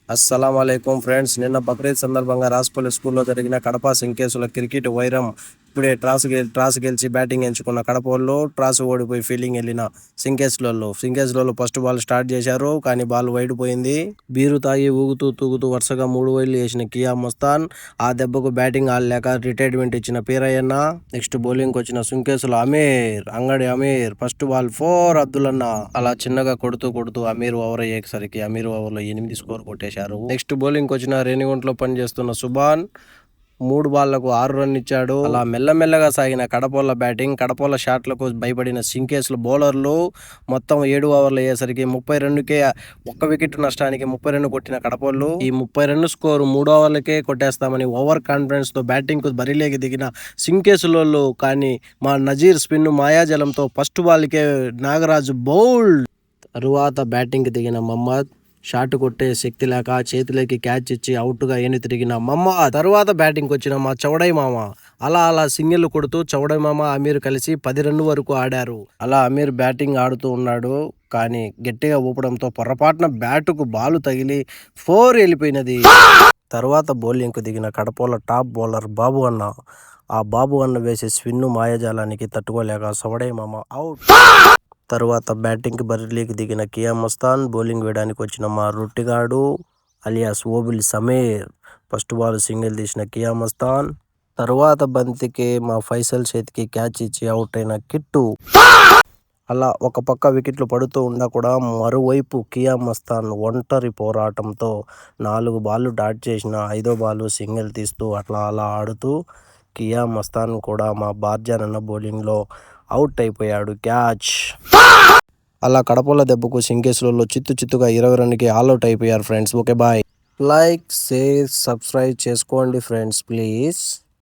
అస్సలాముఅలైకుం friends, నిన్న బక్రీద్ సందర్భంగా రాస్పల్లి స్కూల్లో జరిగిన కడప సింకేసుల క్రికెట్ వైరం. ఇప్పుడే టాస్ గెలిచి బ్యాటింగ్ ఎంచుకున్న కడప వాళ్ళు టాస్ ఓడిపోయి ఫీల్డింగ్ వెళ్ళిన సింకేసులలో ఫస్ట్ బాల్ స్టార్ట్ చేశారు, కానీ బాల్ వైడ్ పోయింది. బీరు తాగి ఊగుతూ తూగుతూ వరుసగా 3 వైడ్లు వేసిన కియా మస్తాన్ ఆ దెబ్బకు బ్యాటింగ్ ఆడలేక రిటైర్మెంట్ ఇచ్చిన పీరయ్యన్న. నెక్స్ట్ బౌలింగ్ వచ్చిన సింకేసుల అంగడి అమీర్ ఫస్ట్ బాల్ 4 అబ్దుల్లన్న. అలా చిన్నగా కొడుతూ కొడుతూ అమీర్ ఓవర్ అయ్యేసరికి అమీర్ ఓవర్లో 8 స్కోర్ కొట్టేశారు. నెక్స్ట్ బౌలింగ్ వచ్చిన రేణిగుంటలో పనిచేస్తున్న సుభాన్ 3 బాళ్లకు 6 రన్లు ఇచ్చాడు. అలా మెల్లమెల్లగా సాగిన కడపోల బ్యాటింగ్, కడపోల షాట్లకు భయపడిన సింకేసుల బౌలర్లు మొత్తం 7 ఓవర్లు అయ్యేసరికి 30 రన్నుకే 1 వికెట్ నష్టానికి 30 రన్ను కొట్టిన కడపోళ్ళు ఈ 30 రన్ను స్కోరు 3 ఓవర్లకే కొట్టేస్తామని ఓవర్ కాన్ఫిడెన్స్ తో బ్యాటింగ్ కు బరిలోకి దిగిన సింకేసులోళ్ళు, కానీ మా నజీర్ స్పిన్ మాయాజలంతో ఫస్ట్ బాల్కే నాగరాజు బౌల్డ్. తరువాత బ్యాటింగ్ కి దిగిన మహమ్మద్ షాట్ కొట్టే శక్తి లేక చేతిలోకి క్యాచ్ ఇచ్చి అవుట్గా తిరిగిన మహమ్మద్. తరువాత బ్యాటింగ్కి వచ్చిన మా చౌడై మామ అలా సింగిల్ కొడుతూ చౌడై మామ అమీర్ కలిసి 10 రన్ను వరకు ఆడారు. అలా అమీర్ బ్యాటింగ్ ఆడుతూ ఉన్నాడు, కానీ గట్టిగా ఊపడంతో పొరపాటున బ్యాటుకు బాలు తగిలి 4 వెళ్ళిపోయినది. తర్వాత బౌలింగ్కు దిగిన కడపోల టాప్ బౌలర్ బాబు అన్న. ఆ బాబు అన్న వేసే స్పిన్ను మాయాజాలానికి తట్టుకోలేక చౌడై మామ అవుట్. తరువాత బ్యాటింగ్కి బరిలోకి దిగిన కియా మస్తాన్, బౌలింగ్ వేయడానికి వచ్చిన మా రొట్టిగాడు alias Obil Sameer first ball single తీసిన కియా మస్తాన్. తరువాత బంతికి మా ఫైసల్ చేతికి క్యాచ్ ఇచ్చి అవుట్ అయిన కిట్టు. అలా ఒక పక్క వికెట్లు పడుతూ ఉన్నా కూడా మరోవైపు కియా మస్తాన్ ఒంటరి పోరాటంతో 4 బాళ్ళు డాట్ చేసిన 5వ బాల్ సింగిల్ తీస్తూ అలా ఆడుతూ కియా మస్తాన్ కూడా మా బార్జానన్న బౌలింగ్లో అవుట్ అయిపోయాడు. క్యాచ్. అలా కడపల దెబ్బకు సింకేసులలో చిత్తుగా 20 రన్నుకి ఆల్అౌట్ అయిపోయారు friends. Okay bye. Like, share, subscribe చేసుకోండి ఫ్రెండ్స్ ప్లీజ్.